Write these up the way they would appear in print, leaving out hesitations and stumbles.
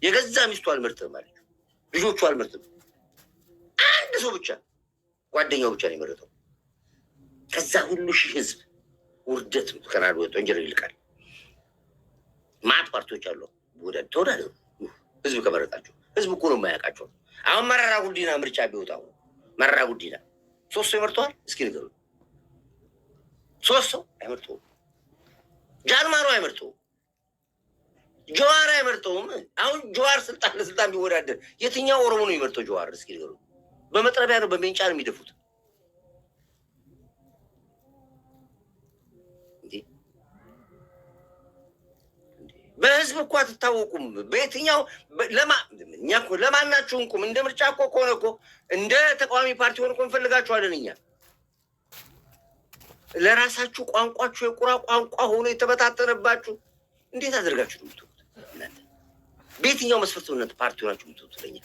የገዛ ሚስቱ አልመርጥም ማለት ልጆቹ አልመርጥም። አንድ ሰው ብቻ ጓደኛው ብቻ ነው የመረጠው። ከዛ ሁሉ ሺህ ህዝብ ውርደት ከናል ወጥ ወንጀል ይልቃል። ማት ፓርቲዎች አሉ ተወዳደሩ። ህዝብ ከመረጣቸው ህዝብ እኮ ነው የማያውቃቸው። አሁን መረራ ጉዲና ምርጫ ቢወጣው መረራ ጉዲና 3 ሰው ይመርጠዋል? እስኪ ንገሩ። 3 ሰው አይመርጠውም። ጃልማሮ አይመርጠውም። ጀዋር አይመርጠውም። አሁን ጀዋር ስልጣን ለስልጣን ቢወዳደር የትኛው ኦሮሞ ነው የሚመርጠው? ጀዋር እስኪ ንገሩ። በመጥረቢያ ነው በሜንጫ ነው የሚደፉት። በህዝብ እኮ አትታወቁም። በየትኛው ለማናችሁም ቁም። እንደ ምርጫ እኮ ከሆነ እኮ እንደ ተቃዋሚ ፓርቲ ሆነ እኮ እንፈልጋችኋለን እኛ። ለራሳችሁ ቋንቋችሁ የቁራ ቋንቋ ሆኖ የተበታተነባችሁ እንዴት አድርጋችሁ ነው የምትሉት? በየትኛው መስፈርት እናንተ ፓርቲ ሆናችሁ የምትሉት? ለኛ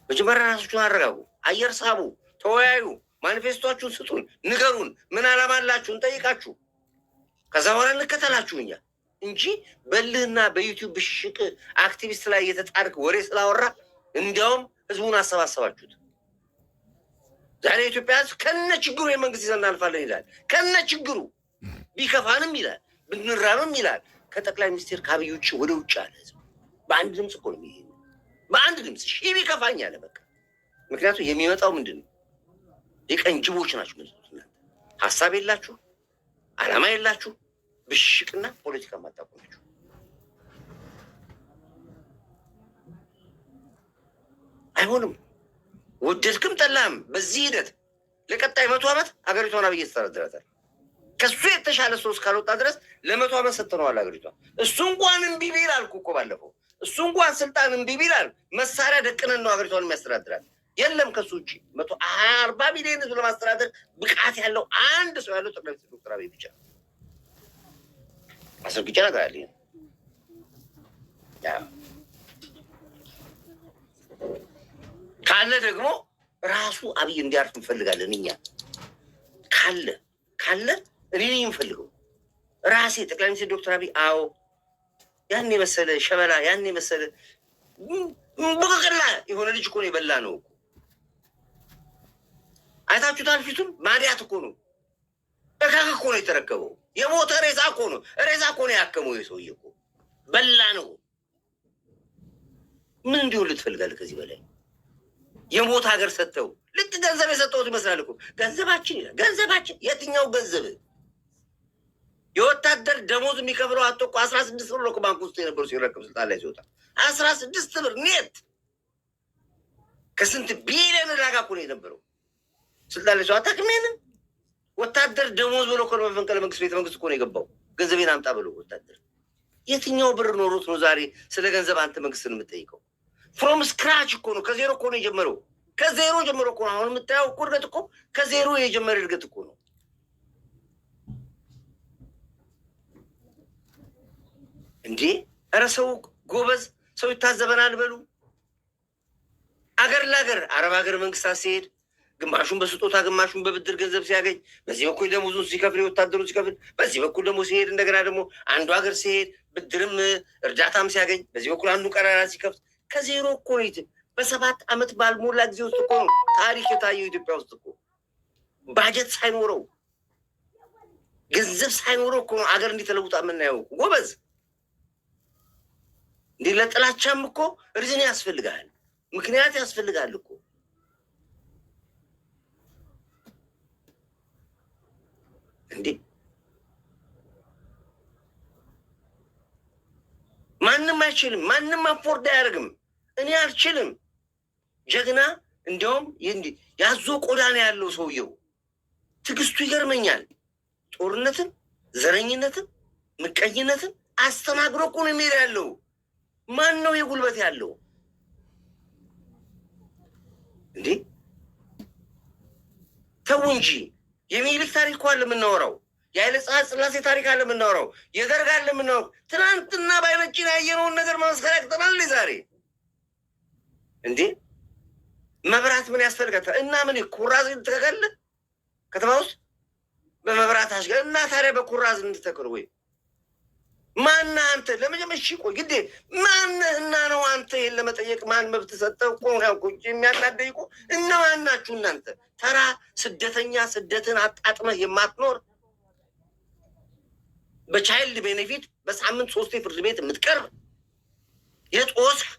መጀመሪያ ራሳችሁን አረጋጉ፣ አየር ሳቡ፣ ተወያዩ፣ ማኒፌስቶቻችሁን ስጡን፣ ንገሩን። ምን ዓላማ አላችሁን ጠይቃችሁ፣ ከዛ በኋላ እንከተላችሁ እኛ እንጂ በልህና በዩቲዩብ ብሽቅ አክቲቪስት ላይ የተጣርክ ወሬ ስላወራ እንዲያውም ህዝቡን አሰባሰባችሁት። ዛሬ ኢትዮጵያ ህዝብ ከነ ችግሩ የመንግስት ይዘን እናልፋለን ይላል። ከነ ችግሩ ቢከፋንም ይላል፣ ብንራምም ይላል። ከጠቅላይ ሚኒስቴር ከአብይ ውጭ ወደ ውጭ አለ ህዝብ። በአንድ ድምፅ እኮ ነው የሚሄድ፣ በአንድ ድምፅ ሺህ ቢከፋኝ አለ በቃ። ምክንያቱም የሚመጣው ምንድን ነው? የቀን ጅቦች ናችሁ። ሀሳብ የላችሁ፣ አላማ የላችሁ፣ ብሽቅና ፖለቲካ ማጣቁ ናችሁ። አይሆንም። ወደድክም ጠላም በዚህ ሂደት ለቀጣይ 100 ዓመት አገሪቷን አብይ ያስተዳድራታል። ከሱ የተሻለ ሰው እስካልወጣ ድረስ ለ100 ዓመት ሰጥተነዋል አገሪቷ። እሱ እንኳን እምቢ ቢል አልኩ እኮ ባለፈው፣ እሱ እንኳን ስልጣን እምቢ ቢል መሳሪያ ደቅነን ነው አገሪቷን የሚያስተዳድራል። የለም ከሱ ውጭ 140 ሚሊዮን ህዝብ ለማስተዳደር ብቃት ያለው አንድ ሰው ያለው ጠቅላይ ሚኒስትር ዶክተር አብይ ብቻ ነው። አስረግጬ እነግርሃለሁ። ካለ ደግሞ ራሱ አብይ እንዲያርፍ እንፈልጋለን እኛ። ካለ እኔ ነኝ የምፈልገው ራሴ ጠቅላይ ሚኒስትር ዶክተር አብይ። አዎ ያን የመሰለ ሸበላ፣ ያን የመሰለ በቀላ የሆነ ልጅ እኮ ነው የበላ ነው እኮ። አይታችሁታል? ፊቱን ማዲያት እኮ ነው፣ እካክ እኮ ነው የተረከበው። የሞተ ሬሳ እኮ ነው፣ ሬሳ እኮ ነው ያከመው የሰውዬ እኮ። በላ ነው። ምን እንዲሆን ልትፈልጋለህ ከዚህ በላይ? የሞት ሀገር ሰጥተው ልክ ገንዘብ የሰጠሁት ይመስላል እኮ። ገንዘባችን ይላል። ገንዘባችን የትኛው ገንዘብ? የወታደር ደሞዝ የሚከፍለው አቶ እኮ 16 ብር እኮ ባንክ ውስጥ የነበሩ ሲረከብ ስልጣን ላይ ሲወጣ 16 ብር ኔት። ከስንት ቢሊዮን ላጋ እኮ ነው የነበረው ስልጣን ላይ ሲወጣ። ታክሜንን ወታደር ደሞዝ ብሎ እኮ ነው መፈንቅለ መንግስት ቤተ መንግስት እኮ ነው የገባው። ገንዘቤን አምጣ ብሎ ወታደር። የትኛው ብር ኖሮት ነው ዛሬ ስለ ገንዘብ አንተ መንግስትን የምጠይቀው? ፍሮም ስክራች እኮ ነው፣ ከዜሮ እኮ ነው የጀመረው። ከዜሮ ጀምሮ እኮ ነው አሁን የምታየው እኮ እድገት እኮ ከዜሮ የጀመረ እድገት እኮ ነው። እንዴ ኧረ ሰው ጎበዝ፣ ሰው ይታዘበናል በሉ። አገር ለአገር አረብ ሀገር መንግስታት ሲሄድ ግማሹን በስጦታ ግማሹን በብድር ገንዘብ ሲያገኝ፣ በዚህ በኩል ደሞዙን ሲከፍል ወታደሩን ሲከፍል፣ በዚህ በኩል ደግሞ ሲሄድ እንደገና ደግሞ አንዱ ሀገር ሲሄድ ብድርም እርዳታም ሲያገኝ፣ በዚህ በኩል አንዱ ቀራራ ሲከፍት ከዜሮ እኮ ነው። በ7 ዓመት ባልሞላ ጊዜ ውስጥ እኮ ነው ታሪክ የታየው ኢትዮጵያ ውስጥ እኮ። ባጀት ሳይኖረው ገንዘብ ሳይኖረው እኮ ነው አገር እንዲተለውጣ የምናየው ጎበዝ። እንዲህ ለጥላቻም እኮ ሪዝን ያስፈልጋል፣ ምክንያት ያስፈልጋል እኮ። እንዴ ማንም አይችልም፣ ማንም አፎርድ አያደርግም። እኔ አልችልም። ጀግና እንዲያውም ያዞ ቆዳ ነው ያለው ሰውየው። ትዕግስቱ ይገርመኛል። ጦርነትን፣ ዘረኝነትን፣ ምቀኝነትን አስተናግሮ እኮ ነው የሚሄድ ያለው። ማን ነው የጉልበት ያለው እንዴ? ተው እንጂ። የሚኒልክ ታሪክ እኮ አለ የምናወራው። የኃይለ ሥላሴ ታሪክ አለ የምናወራው። የደርግ አለ የምናወራው። ትናንትና በዓይናችን ያየነውን ነገር መመስከር ያቅተናል ዛሬ እንዴ? መብራት ምን ያስፈልጋታል? እና ምን ኩራዝ እንትከከል ከተማ ውስጥ በመብራት አሽገ እና ታዲያ በኩራዝ እንትተክል ወይ ማን አንተ ለመጀመሪያ እሺ ቆይ ግዴ ማንህና ነው አንተ ይሄን ለመጠየቅ ማን መብት ሰጠው? ቆንጆ የሚያናደይ እኮ እነማን ናችሁ እናንተ? ተራ ስደተኛ ስደትን አጣጥመህ የማትኖር በቻይልድ ቤኔፊት በሳምንት 3 ፍርድ ቤት የምትቀርብ የጦስክ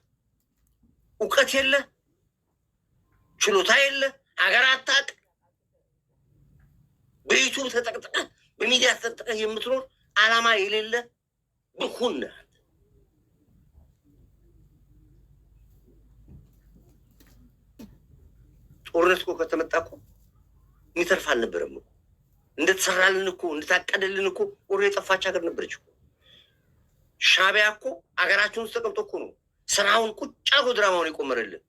እውቀት የለ ችሎታ የለ ሀገር አታውቅ በዩቱብ ተጠቅጥቀህ በሚዲያ ተጠቅጥቀህ የምትኖር ዓላማ የሌለ ብኩን ጦርነት እኮ ከተመጣ እኮ የሚተርፍ አልነበረም እኮ እንደተሰራልን እኮ እንደታቀደልን እኮ ወሬ የጠፋች ሀገር ነበረች እኮ። ሻዕቢያ እኮ አገራችን ውስጥ ተቀምጦ እኮ ነው ስራውን ቁጭ አድርጎ ድራማውን የቆመረልን።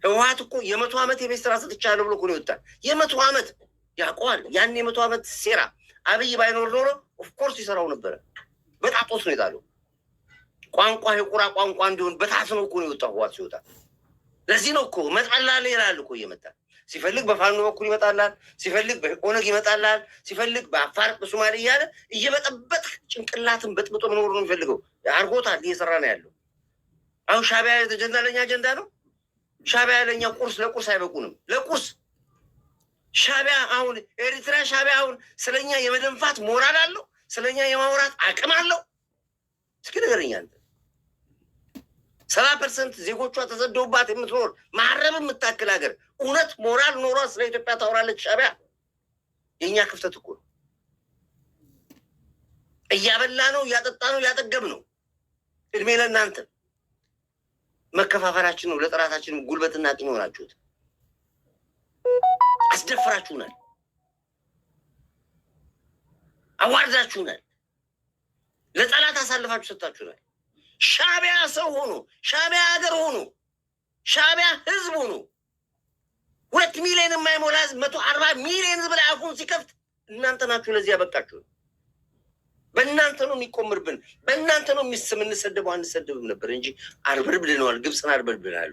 ህወሓት እኮ የ100 ዓመት የቤት ስራ ሰጥቻለሁ ብሎ እኮ ነው ይወጣል። የ100 ዓመት ያውቀዋል። ያን የ100 ዓመት ሴራ አብይ ባይኖር ኖሮ ኦፍኮርስ ይሰራው ነበረ። በጣጦስ ነው የጣለው። ቋንቋ የቁራ ቋንቋ እንዲሆን በታትነው እኮ ነው የወጣው ህወሓት ሲወጣ። ለዚህ ነው እኮ መጣላል ይላል እኮ እየመጣ ሲፈልግ በፋኖ በኩል ይመጣላል፣ ሲፈልግ በኦነግ ይመጣላል፣ ሲፈልግ በአፋር በሶማሌ እያለ እየበጠበጥ ጭንቅላትን በጥብጦ መኖር ነው የሚፈልገው። አርጎታል፣ እየሰራ ነው ያለው። አሁን ሻዕቢያ አጀንዳ ለኛ አጀንዳ ነው። ሻዕቢያ ለኛ ቁርስ ለቁርስ አይበቁንም። ለቁርስ ሻዕቢያ አሁን ኤሪትራ ሻዕቢያ አሁን ስለኛ የመደንፋት ሞራል አለው፣ ስለኛ የማውራት አቅም አለው። እስኪ ንገረኝ አንተ 70% ዜጎቿ ተሰደውባት የምትኖር ማረብ የምታክል ሀገር እውነት ሞራል ኖሯ ስለ ኢትዮጵያ ታወራለች? ሻዕቢያ የእኛ ክፍተት እኮ ነው። እያበላ ነው፣ እያጠጣ ነው፣ እያጠገብ ነው። እድሜ ለእናንተ መከፋፈላችን ነው። ለጠላታችንም ጉልበትና አቅም ሆናችሁት አስደፍራችሁናል፣ አዋርዳችሁናል፣ ለጠላት አሳልፋችሁ ሰጥታችሁናል። ሻዕቢያ ሰው ሆኖ ሻዕቢያ ሀገር ሆኖ ሻዕቢያ ህዝብ ሆኖ 2 ሚሊዮን የማይሞላ ህዝብ 140 ሚሊዮን ህዝብ ላይ አፉን ሲከፍት እናንተ ናችሁ ለዚህ ያበቃችሁ። በእናንተ ነው የሚቆምርብን፣ በእናንተ ነው የምንሰደበው። አንሰደብም ነበር እንጂ አርበድብደነዋል። ግብፅን አርበድብደናል።